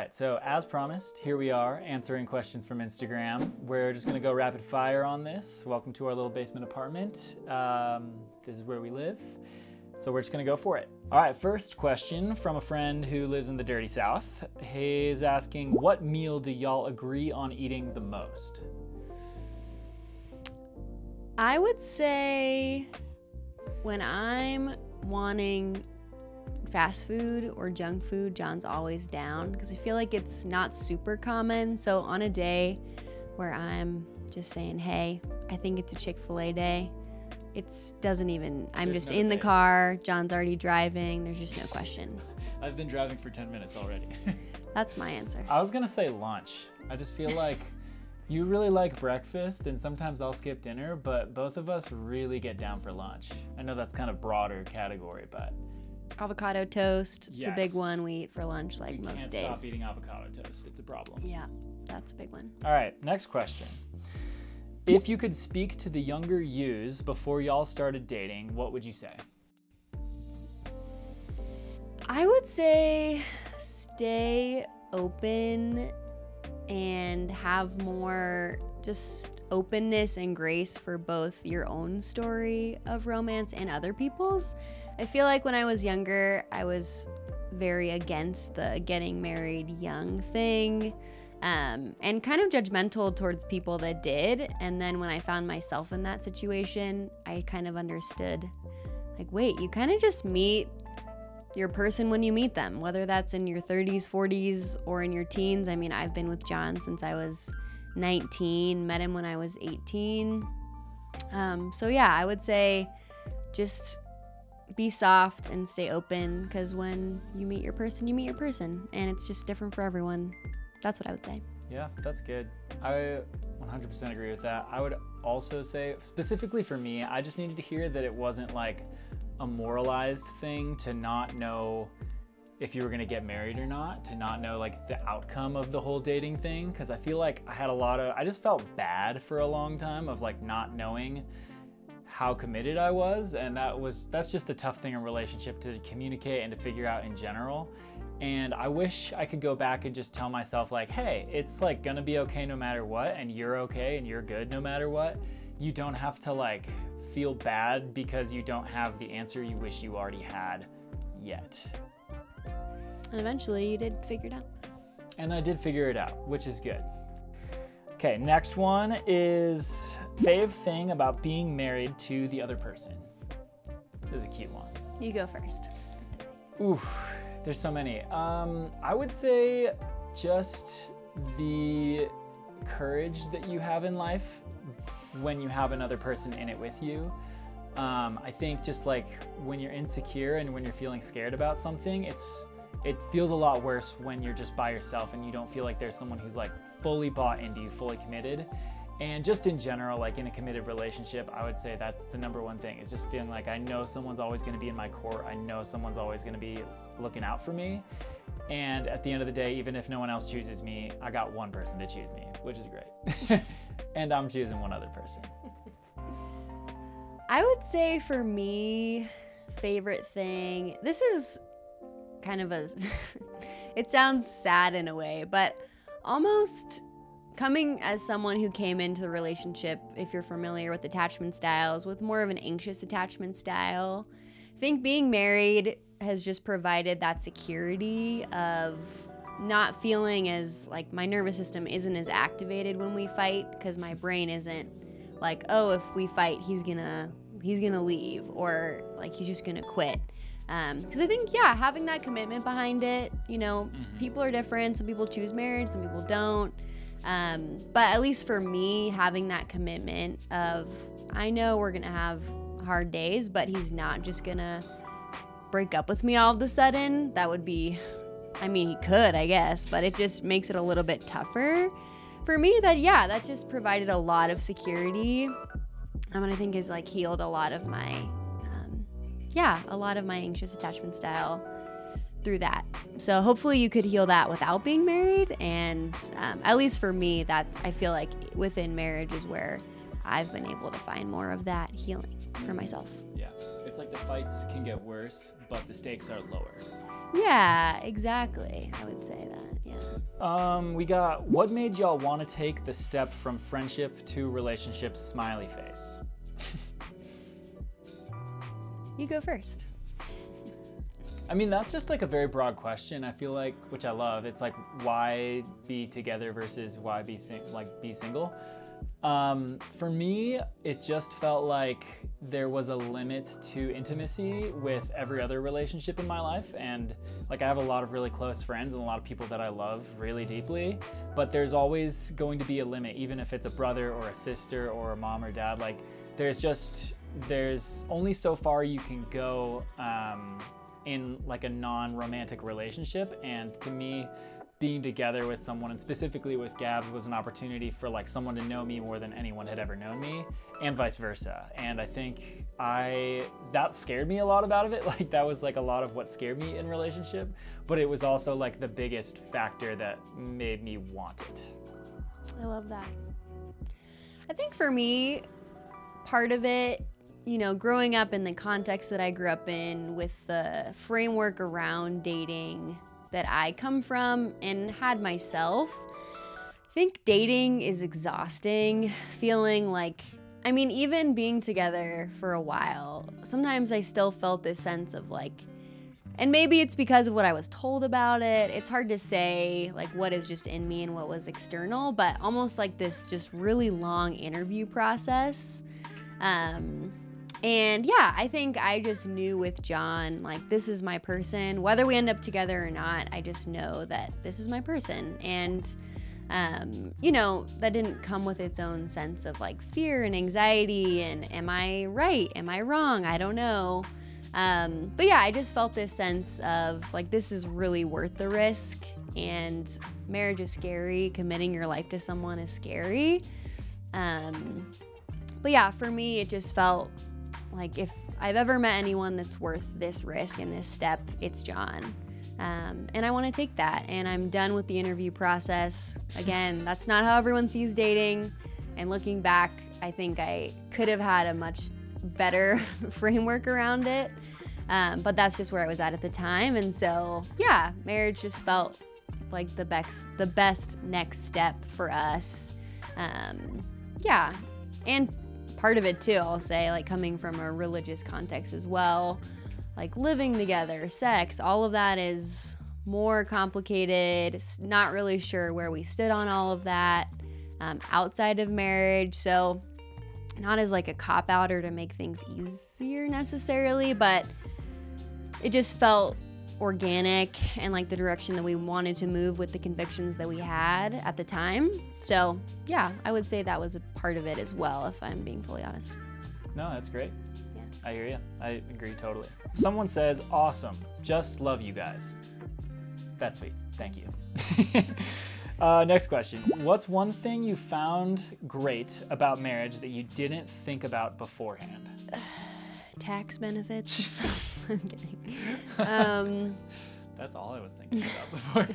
right, so as promised, here we are answering questions from Instagram. We're just gonna go rapid fire on this. Welcome to our little basement apartment. This is where we live, so we're just gonna go for it. All right, first question from a friend who lives in the dirty South. He's asking, what meal do y'all agree on eating the most? I would say when I'm wanting fast food or junk food, John's always down because I feel like it's not super common. So on a day where I'm just saying, hey, I think it's a Chick-fil-A day, I'm just in the car, John's already driving, there's just no question. I've been driving for 10 minutes already. That's my answer. I was gonna say lunch. I just feel like you really like breakfast and sometimes I'll skip dinner, but both of us really get down for lunch. I know that's kind of broader category, but avocado toast. Yes. It's a big one we eat for lunch like most days. We can't stop eating avocado toast. It's a problem. Yeah, that's a big one. All right, next question. If you could speak to the younger yous before y'all started dating, what would you say? I would say stay open and have more just openness and grace for both your own story of romance and other people's. I feel like when I was younger, I was very against the getting married young thing, and kind of judgmental towards people that did. And then when I found myself in that situation, I kind of understood, like, wait, you kind of just meet your person when you meet them, whether that's in your 30s, 40s, or in your teens. I mean, I've been with John since I was 19, met him when I was 18. So yeah, I would say just be soft and stay open, because when you meet your person, you meet your person, and it's just different for everyone. That's what I would say. Yeah, that's good. I 100% agree with that. I would also say, specifically for me, I just needed to hear that it wasn't like a moralized thing to not know if you were gonna get married or not, to not know like the outcome of the whole dating thing. Cause I feel like I just felt bad for a long time of like not knowing how committed I was. And that's just a tough thing in a relationship, to communicate and to figure out in general. And I wish I could go back and just tell myself like, hey, it's like gonna be okay no matter what, and you're okay and you're good no matter what. You don't have to like feel bad because you don't have the answer you wish you already had yet. And eventually you did figure it out. And I did figure it out, which is good. Okay, next one is fave thing about being married to the other person. This is a cute one. You go first. Oof, there's so many. I would say just the courage that you have in life when you have another person in it with you. I think just like when you're insecure and when you're feeling scared about something, it feels a lot worse when you're just by yourself and you don't feel like there's someone who's like fully bought into you, fully committed. And just in general, like in a committed relationship, I would say that's the number one thing, is just feeling like I know someone's always going to be in my court. I know someone's always going to be looking out for me. And at the end of the day, even if no one else chooses me, I got one person to choose me, which is great. And I'm choosing one other person. I would say for me, favorite thing, this is kind of it sounds sad in a way, but almost coming as someone who came into the relationship, if you're familiar with attachment styles, with more of an anxious attachment style, I think being married has just provided that security of not feeling as like my nervous system isn't as activated when we fight, because my brain isn't like, oh, if we fight, he's gonna leave, or like he's just gonna quit. Because I think, yeah, having that commitment behind it, you know, people are different. Some people choose marriage, some people don't. But at least for me, having that commitment of, I know we're gonna have hard days, but he's not just gonna break up with me all of a sudden. That would be, I mean, he could, I guess, but it just makes it a little bit tougher for me. That just provided a lot of security. And I think has like healed a lot of my anxious attachment style through that. So hopefully you could heal that without being married. And at least for me, that I feel like within marriage is where I've been able to find more of that healing for myself. Yeah, it's like the fights can get worse, but the stakes are lower. Yeah, exactly. I would say that, yeah. We got, what made y'all want to take the step from friendship to relationship, smiley face? You go first. I mean, that's just like a very broad question, I feel like, which I love. It's like, why be together versus why be single? For me, it just felt like there was a limit to intimacy with every other relationship in my life. And like, I have a lot of really close friends and a lot of people that I love really deeply, but there's always going to be a limit, even if it's a brother or a sister or a mom or dad. Like, there's only so far you can go in like a non-romantic relationship. And to me, being together with someone, and specifically with Gabs, was an opportunity for like someone to know me more than anyone had ever known me, and vice versa. And I think that scared me a lot about it. Like, that was like a lot of what scared me in relationship, but it was also like the biggest factor that made me want it. I love that. I think for me, part of it, you know, growing up in the context that I grew up in, with the framework around dating that I come from and had myself, I think dating is exhausting. Feeling like, I mean, even being together for a while, sometimes I still felt this sense of like, and maybe it's because of what I was told about it. It's hard to say like what is just in me and what was external, but almost like this just really long interview process. And yeah, I think I just knew with John, like, this is my person. Whether we end up together or not, I just know that this is my person. And, you know, that didn't come with its own sense of like fear and anxiety and am I right? Am I wrong? I don't know. But yeah, I just felt this sense of like, this is really worth the risk, and marriage is scary. Committing your life to someone is scary. But yeah, for me, it just felt like if I've ever met anyone that's worth this risk and this step, it's John. And I want to take that, and I'm done with the interview process. Again, that's not how everyone sees dating. And looking back, I think I could have had a much better framework around it. But that's just where I was at the time. And so, yeah, marriage just felt like the best next step for us. Yeah. And part of it too, I'll say, like coming from a religious context as well, like living together, sex, all of that is more complicated. Not really sure where we stood on all of that outside of marriage. So not as like a cop-out or to make things easier necessarily, but it just felt organic and like the direction that we wanted to move with the convictions that we had at the time. So yeah, I would say that was a part of it as well, if I'm being fully honest. No, that's great. Yeah. I hear you. I agree totally. Someone says, awesome, just love you guys. That's sweet. Thank you. Next question. What's one thing you found great about marriage that you didn't think about beforehand? Tax benefits. I'm kidding. That's all I was thinking about before.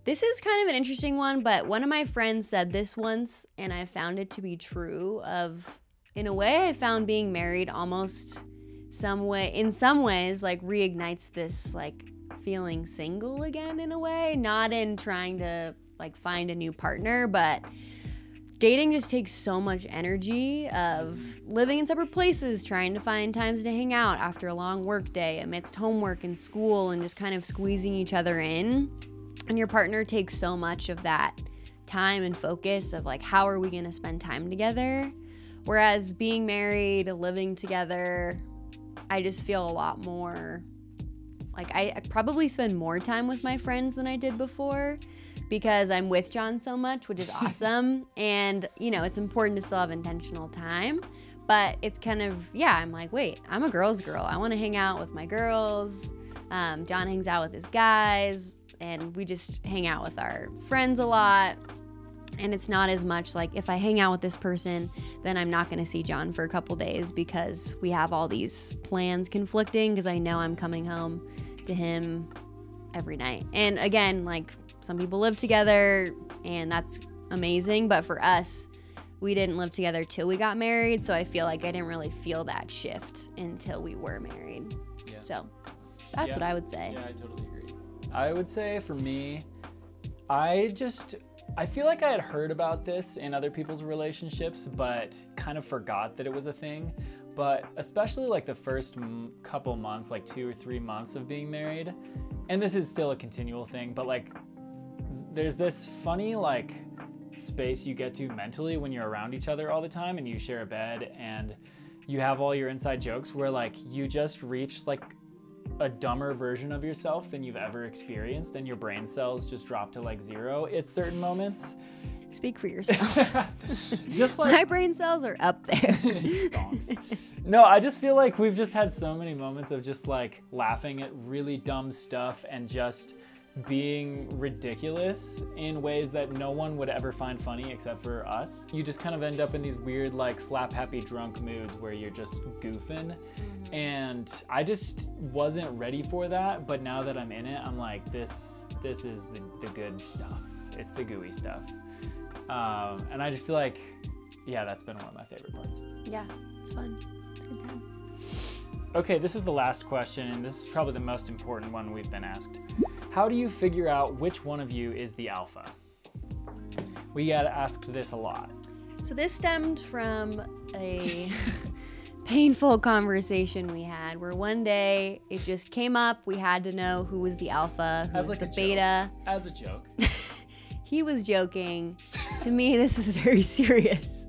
This is kind of an interesting one, but one of my friends said this once, and I found it to be true. In a way, I found being married almost in some ways, like reignites this like feeling single again in a way. Not in trying to like find a new partner, but dating just takes so much energy of living in separate places, trying to find times to hang out after a long work day amidst homework and school, and just kind of squeezing each other in. And your partner takes so much of that time and focus of like, how are we going to spend time together? Whereas being married, living together, I just feel a lot more like I probably spend more time with my friends than I did before, because I'm with John so much, which is awesome. And, you know, it's important to still have intentional time, but it's kind of, yeah, I'm like, wait, I'm a girl's girl. I want to hang out with my girls. John hangs out with his guys, and we just hang out with our friends a lot. And it's not as much like, if I hang out with this person, then I'm not going to see John for a couple days because we have all these plans conflicting, because I know I'm coming home to him every night. And again, like, some people live together, and that's amazing. But for us, we didn't live together till we got married. So I feel like I didn't really feel that shift until we were married. Yeah. So that's what I would say. Yeah, I totally agree. I would say for me, I feel like I had heard about this in other people's relationships, but kind of forgot that it was a thing. But especially like the first couple months, like 2 or 3 months of being married, and this is still a continual thing, but like there's this funny like space you get to mentally when you're around each other all the time and you share a bed and you have all your inside jokes where like you just reach like a dumber version of yourself than you've ever experienced, and your brain cells just drop to like 0 at certain moments. Speak for yourself. Just like my brain cells are up there. Stonks. No, I just feel like we've just had so many moments of just like laughing at really dumb stuff and just being ridiculous in ways that no one would ever find funny except for us. You just kind of end up in these weird like slap happy drunk moods where you're just goofing. And I just wasn't ready for that, but now that I'm in it, I'm like, this is the good stuff. It's the gooey stuff. And I just feel like, yeah, that's been one of my favorite parts. Yeah, it's fun. It's a good time. Okay, this is the last question, and this is probably the most important one we've been asked. How do you figure out which one of you is the alpha? We got asked this a lot. So this stemmed from a painful conversation we had where one day it just came up. We had to know who was the alpha, who was like the beta. As a joke. He was joking. To me, this is very serious.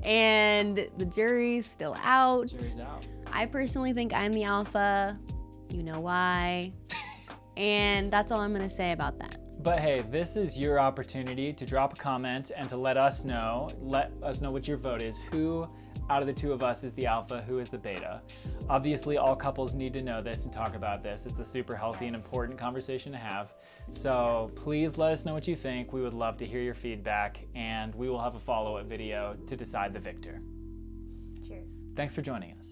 And the jury's still out. Jury's out. I personally think I'm the alpha. You know why. And that's all I'm going to say about that. But hey, this is your opportunity to drop a comment and to let us know what your vote is. Who out of the two of us is the alpha, who is the beta? Obviously, all couples need to know this and talk about this. It's a super healthy and important conversation to have. So please let us know what you think. We would love to hear your feedback, and we will have a follow-up video to decide the victor. Cheers. Thanks for joining us.